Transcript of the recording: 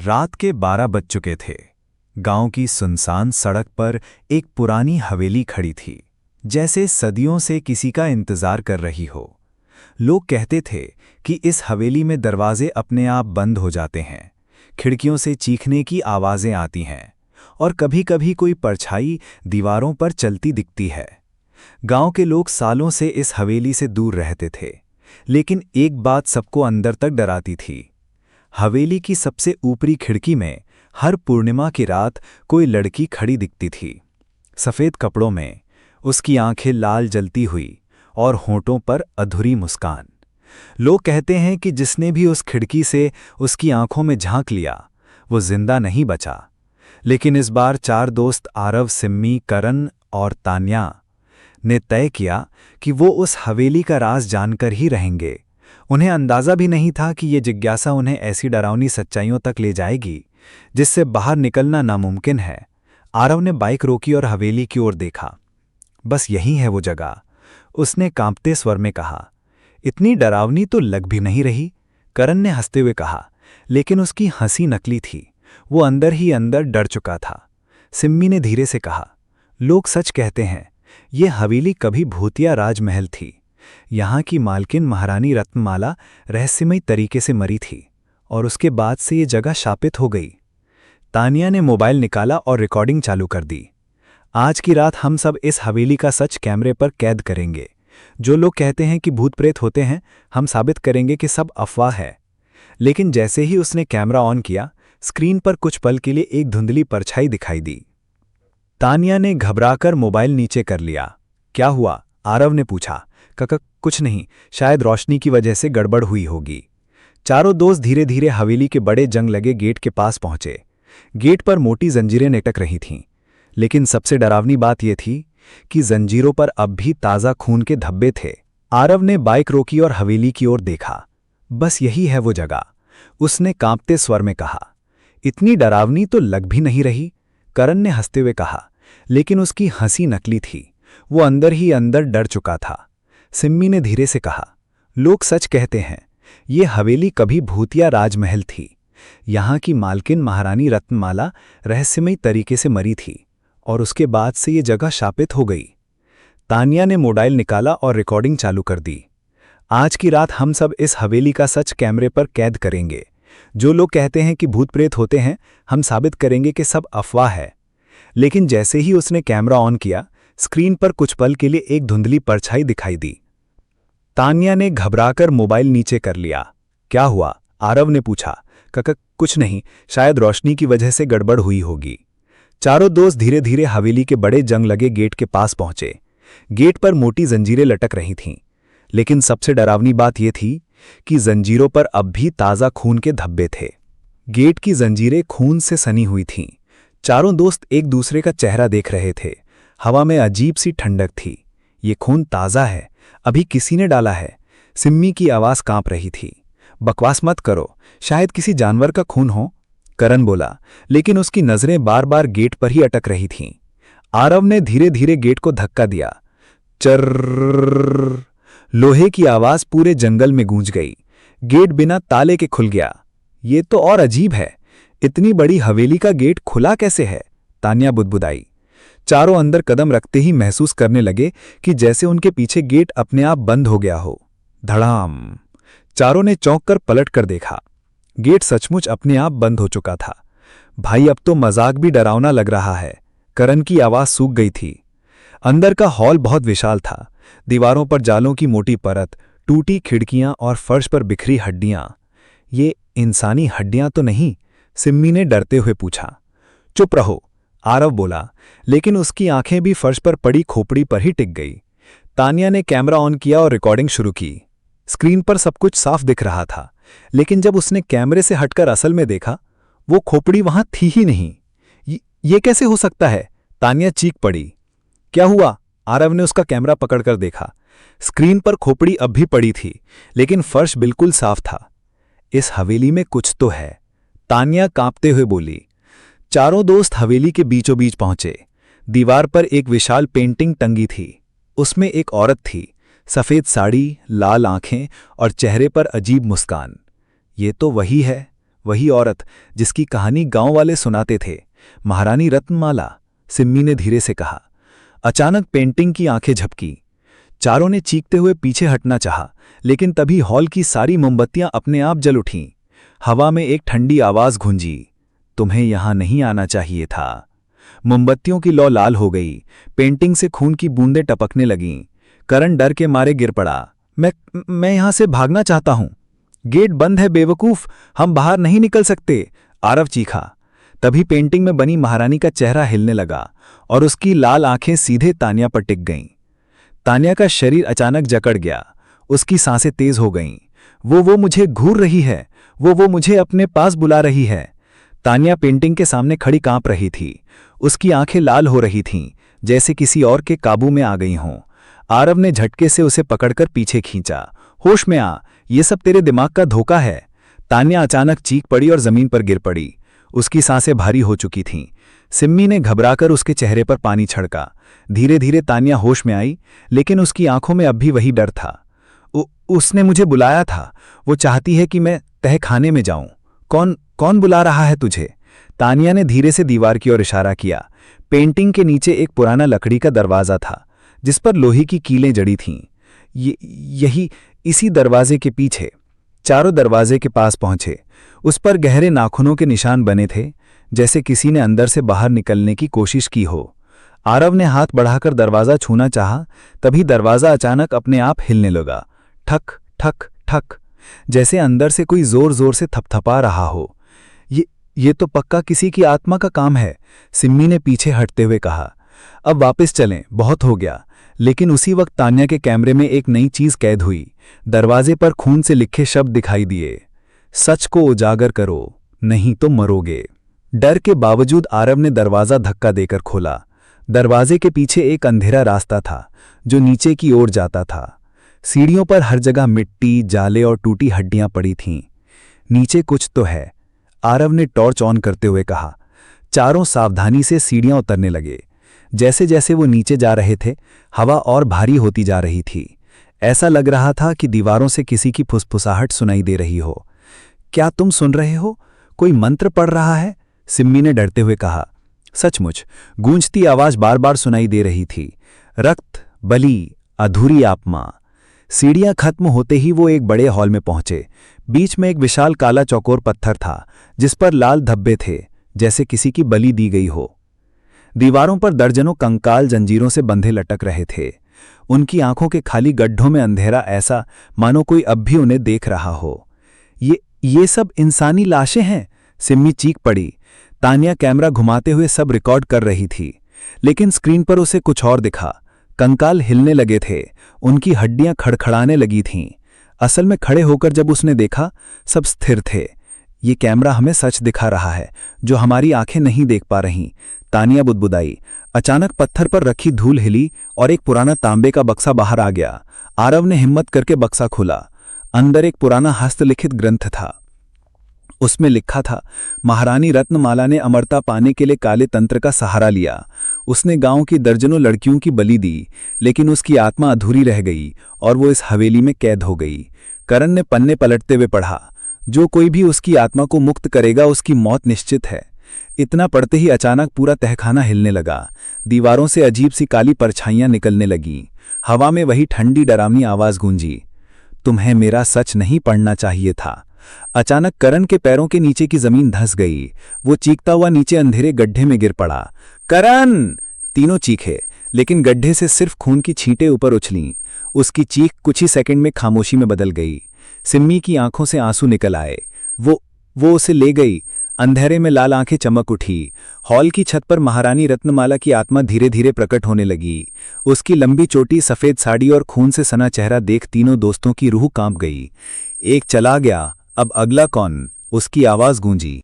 रात के 12 बज चुके थे। गांव की सुनसान सड़क पर एक पुरानी हवेली खड़ी थी, जैसे सदियों से किसी का इंतजार कर रही हो। लोग कहते थे कि इस हवेली में दरवाजे अपने आप बंद हो जाते हैं, खिड़कियों से चीखने की आवाज़ें आती हैं और कभी-कभी कोई परछाई दीवारों पर चलती दिखती है। गांव के लोग सालों से इस हवेली से दूर रहते थे, लेकिन एक बात सबको अंदर तक डराती थी। हवेली की सबसे ऊपरी खिड़की में हर पूर्णिमा की रात कोई लड़की खड़ी दिखती थी, सफ़ेद कपड़ों में, उसकी आंखें लाल जलती हुई और होंठों पर अधूरी मुस्कान। लोग कहते हैं कि जिसने भी उस खिड़की से उसकी आंखों में झांक लिया, वो जिंदा नहीं बचा। लेकिन इस बार 4 दोस्त आरव, सिम्मी, करण और तान्या ने तय किया कि वो उस हवेली का राज जानकर ही रहेंगे। उन्हें अंदाज़ा भी नहीं था कि ये जिज्ञासा उन्हें ऐसी डरावनी सच्चाइयों तक ले जाएगी जिससे बाहर निकलना नामुमकिन है। आरव ने बाइक रोकी और हवेली की ओर देखा। बस यही है वो जगह, उसने कांपते स्वर में कहा। इतनी डरावनी तो लग भी नहीं रही, करण ने हंसते हुए कहा, लेकिन उसकी हंसी नकली थी। वो अंदर ही अंदर डर चुका था। सिम्मी ने धीरे से कहा, लोग सच कहते हैं, ये हवेली कभी भूतिया राजमहल थी। यहाँ की मालकिन महारानी रत्नमाला रहस्यमयी तरीके से मरी थी और उसके बाद से ये जगह शापित हो गई। तानिया ने मोबाइल निकाला और रिकॉर्डिंग चालू कर दी। आज की रात हम सब इस हवेली का सच कैमरे पर कैद करेंगे। जो लोग कहते हैं कि भूत प्रेत होते हैं, हम साबित करेंगे कि सब अफवाह है। लेकिन जैसे ही उसने कैमरा ऑन किया, स्क्रीन पर कुछ पल के लिए एक धुंधली परछाई दिखाई दी। तानिया ने घबराकर मोबाइल नीचे कर लिया। क्या हुआ? आरव ने पूछा। कका, कुछ नहीं, शायद रोशनी की वजह से गड़बड़ हुई होगी। चारों दोस्त धीरे धीरे हवेली के बड़े जंग लगे गेट के पास पहुंचे। गेट पर मोटी जंजीरें लटक रही थीं, लेकिन सबसे डरावनी बात यह थी कि जंजीरों पर अब भी ताज़ा खून के धब्बे थे। आरव ने बाइक रोकी और हवेली की ओर देखा। बस यही है वो जगह, उसने कांपते स्वर में कहा। इतनी डरावनी तो लग भी नहीं रही, करण ने हंसते हुए कहा, लेकिन उसकी हंसी नकली थी। वो अंदर ही अंदर डर चुका था। सिम्मी ने धीरे से कहा, लोग सच कहते हैं, ये हवेली कभी भूतिया राजमहल थी। यहाँ की मालकिन महारानी रत्नमाला रहस्यमयी तरीके से मरी थी और उसके बाद से ये जगह शापित हो गई। तानिया ने मोबाइल निकाला और रिकॉर्डिंग चालू कर दी। आज की रात हम सब इस हवेली का सच कैमरे पर कैद करेंगे। जो लोग कहते हैं कि भूत प्रेत होते हैं, हम साबित करेंगे कि सब अफवाह है। लेकिन जैसे ही उसने कैमरा ऑन किया, स्क्रीन पर कुछ पल के लिए एक धुंधली परछाई दिखाई दी। तानिया ने घबराकर मोबाइल नीचे कर लिया। क्या हुआ? आरव ने पूछा। कका, कुछ नहीं, शायद रोशनी की वजह से गड़बड़ हुई होगी। चारों दोस्त धीरे धीरे हवेली के बड़े जंग लगे गेट के पास पहुंचे। गेट पर मोटी जंजीरें लटक रही थीं, लेकिन सबसे डरावनी बात यह थी कि जंजीरों पर अब भी ताज़ा खून के धब्बे थे। गेट की जंजीरें खून से सनी हुई थीं। चारों दोस्त एक दूसरे का चेहरा देख रहे थे। हवा में अजीब सी ठंडक थी। ये खून ताज़ा है, अभी किसी ने डाला है। सिम्मी की आवाज़ कांप रही थी। बकवास मत करो, शायद किसी जानवर का खून हो, करण बोला, लेकिन उसकी नज़रें बार बार गेट पर ही अटक रही थीं। आरव ने धीरे धीरे गेट को धक्का दिया। चर्रर्रर्र, लोहे की आवाज़ पूरे जंगल में गूंज गई। गेट बिना ताले के खुल गया। ये तो और अजीब है, इतनी बड़ी हवेली का गेट खुला कैसे है? तान्या बुदबुदाई। चारों अंदर कदम रखते ही महसूस करने लगे कि जैसे उनके पीछे गेट अपने आप बंद हो गया हो। धड़ाम! चारों ने चौंक कर पलट कर देखा। गेट सचमुच अपने आप बंद हो चुका था। भाई, अब तो मजाक भी डरावना लग रहा है। करण की आवाज़ सूख गई थी। अंदर का हॉल बहुत विशाल था। दीवारों पर जालों की मोटी परत, टूटी खिड़कियां और फर्श पर बिखरी हड्डियां। ये इंसानी हड्डियां तो नहीं? सिम्मी ने डरते हुए पूछा। चुप रहो, आरव बोला, लेकिन उसकी आंखें भी फर्श पर पड़ी खोपड़ी पर ही टिक गई। तानिया ने कैमरा ऑन किया और रिकॉर्डिंग शुरू की। स्क्रीन पर सब कुछ साफ दिख रहा था, लेकिन जब उसने कैमरे से हटकर असल में देखा, वो खोपड़ी वहां थी ही नहीं। ये कैसे हो सकता है? तानिया चीख पड़ी। क्या हुआ? आरव ने उसका कैमरा पकड़कर देखा। स्क्रीन पर खोपड़ी अब भी पड़ी थी, लेकिन फर्श बिल्कुल साफ था। इस हवेली में कुछ तो है, तानिया कांपते हुए बोली। चारों दोस्त हवेली के बीचों बीच पहुंचे। दीवार पर एक विशाल पेंटिंग टंगी थी। उसमें एक औरत थी, सफ़ेद साड़ी, लाल आंखें और चेहरे पर अजीब मुस्कान। ये तो वही है, वही औरत जिसकी कहानी गांव वाले सुनाते थे, महारानी रत्नमाला, सिम्मी ने धीरे से कहा। अचानक पेंटिंग की आंखें झपकी। चारों ने चीखते हुए पीछे हटना चाहा, लेकिन तभी हॉल की सारी मोमबत्तियां अपने आप जल उठीं। हवा में एक ठंडी आवाज गूंजी, तुम्हें यहां नहीं आना चाहिए था। मोमबत्तियों की लौ लाल हो गई, पेंटिंग से खून की बूंदें टपकने लगीं। करण डर के मारे गिर पड़ा। मैं यहां से भागना चाहता हूं। गेट बंद है बेवकूफ, हम बाहर नहीं निकल सकते, आरव चीखा। तभी पेंटिंग में बनी महारानी का चेहरा हिलने लगा और उसकी लाल आंखें सीधे तान्या पर टिक गईं। तान्या का शरीर अचानक जकड़ गया, उसकी सांसें तेज हो गईं। वो मुझे घूर रही है, वो मुझे अपने पास बुला रही है। तान्या पेंटिंग के सामने खड़ी कांप रही थी, उसकी आंखें लाल हो रही थीं, जैसे किसी और के काबू में आ गई हों। आरव ने झटके से उसे पकड़कर पीछे खींचा। होश में आ, ये सब तेरे दिमाग का धोखा है। तान्या अचानक चीख पड़ी और जमीन पर गिर पड़ी, उसकी सांसें भारी हो चुकी थीं। सिम्मी ने घबराकर उसके चेहरे पर पानी छिड़का। धीरे धीरे तान्या होश में आई, लेकिन उसकी आंखों में अब भी वही डर था। उसने मुझे बुलाया था, वो चाहती है कि मैं तहखाने में जाऊं। कौन बुला रहा है तुझे? तान्या ने धीरे से दीवार की ओर इशारा किया। पेंटिंग के नीचे एक पुराना लकड़ी का दरवाजा था, जिस पर लोहे की कीलें जड़ी थीं। इसी दरवाजे के पीछे। चारों दरवाजे के पास पहुंचे। उस पर गहरे नाखूनों के निशान बने थे, जैसे किसी ने अंदर से बाहर निकलने की कोशिश की हो। आरव ने हाथ बढ़ाकर दरवाजा छूना चाहा, तभी दरवाजा अचानक अपने आप हिलने लगा। ठक ठक ठक, जैसे अंदर से कोई जोर जोर से थपथपा रहा हो। ये तो पक्का किसी की आत्मा का काम है, सिम्मी ने पीछे हटते हुए कहा। अब वापस चलें, बहुत हो गया। लेकिन उसी वक्त तान्या के कैमरे में एक नई चीज कैद हुई। दरवाजे पर खून से लिखे शब्द दिखाई दिए, सच को उजागर करो, नहीं तो मरोगे। डर के बावजूद आरव ने दरवाजा धक्का देकर खोला। दरवाजे के पीछे एक अंधेरा रास्ता था, जो नीचे की ओर जाता था। सीढ़ियों पर हर जगह मिट्टी, जाले और टूटी हड्डियां पड़ी थीं। नीचे कुछ तो है, आरव ने टॉर्च ऑन करते हुए कहा। चारों सावधानी से सीढ़ियां उतरने लगे। जैसे जैसे वो नीचे जा रहे थे, हवा और भारी होती जा रही थी। ऐसा लग रहा था कि दीवारों से किसी की फुसफुसाहट सुनाई दे रही हो। क्या तुम सुन रहे हो? कोई मंत्र पढ़ रहा है, सिम्मी ने डरते हुए कहा। सचमुच गूंजती आवाज बार बार सुनाई दे रही थी। रक्त, बलि, अधूरी आत्मा। सीढ़ियां खत्म होते ही वो एक बड़े हॉल में पहुंचे। बीच में एक विशाल काला चौकोर पत्थर था, जिस पर लाल धब्बे थे, जैसे किसी की बलि दी गई हो। दीवारों पर दर्जनों कंकाल जंजीरों से बंधे लटक रहे थे। उनकी आंखों के खाली गड्ढों में अंधेरा, ऐसा मानो कोई अब भी उन्हें देख रहा हो। ये सब इंसानी लाशें हैं, सिम्मी चीख पड़ी। तान्या कैमरा घुमाते हुए सब रिकॉर्ड कर रही थी, लेकिन स्क्रीन पर उसे कुछ और दिखा। कंकाल हिलने लगे थे, उनकी हड्डियां खड़खड़ाने लगी थीं। असल में खड़े होकर जब उसने देखा, सब स्थिर थे। ये कैमरा हमें सच दिखा रहा है, जो हमारी आंखें नहीं देख पा रहीं, तानिया बुदबुदाई। अचानक पत्थर पर रखी धूल हिली और एक पुराना तांबे का बक्सा बाहर आ गया। आरव ने हिम्मत करके बक्सा खोला। अंदर एक पुराना हस्तलिखित ग्रंथ था। उसमें लिखा था, महारानी रत्नमाला ने अमरता पाने के लिए काले तंत्र का सहारा लिया। उसने गांव की दर्जनों लड़कियों की बलि दी, लेकिन उसकी आत्मा अधूरी रह गई और वो इस हवेली में कैद हो गई। करण ने पन्ने पलटते हुए पढ़ा, जो कोई भी उसकी आत्मा को मुक्त करेगा, उसकी मौत निश्चित है। इतना पढ़ते ही अचानक पूरा तहखाना हिलने लगा। दीवारों से अजीब सी काली परछाइयां निकलने लगीं। हवा में वही ठंडी डरावनी आवाज गूंजी, तुम्हें मेरा सच नहीं पढ़ना चाहिए था। अचानक करण के पैरों के नीचे की जमीन धंस गई। वो चीखता हुआ नीचे अंधेरे गड्ढे में गिर पड़ा। करण! तीनों चीखे, लेकिन गड्ढे से सिर्फ खून की छींटें ऊपर उछलीं। उसकी चीख कुछ ही सेकंड में खामोशी में बदल गई। सिम्मी की आंखों से आंसू निकल आए। वो उसे ले गई। अंधेरे में लाल आंखें चमक उठी। हॉल की छत पर महारानी रत्नमाला की आत्मा धीरे धीरे प्रकट होने लगी। उसकी लंबी चोटी, सफेद साड़ी और खून से सना चेहरा देख तीनों दोस्तों की रूह कांप गई। एक चला गया, अब अगला कौन? उसकी आवाज गूंजी।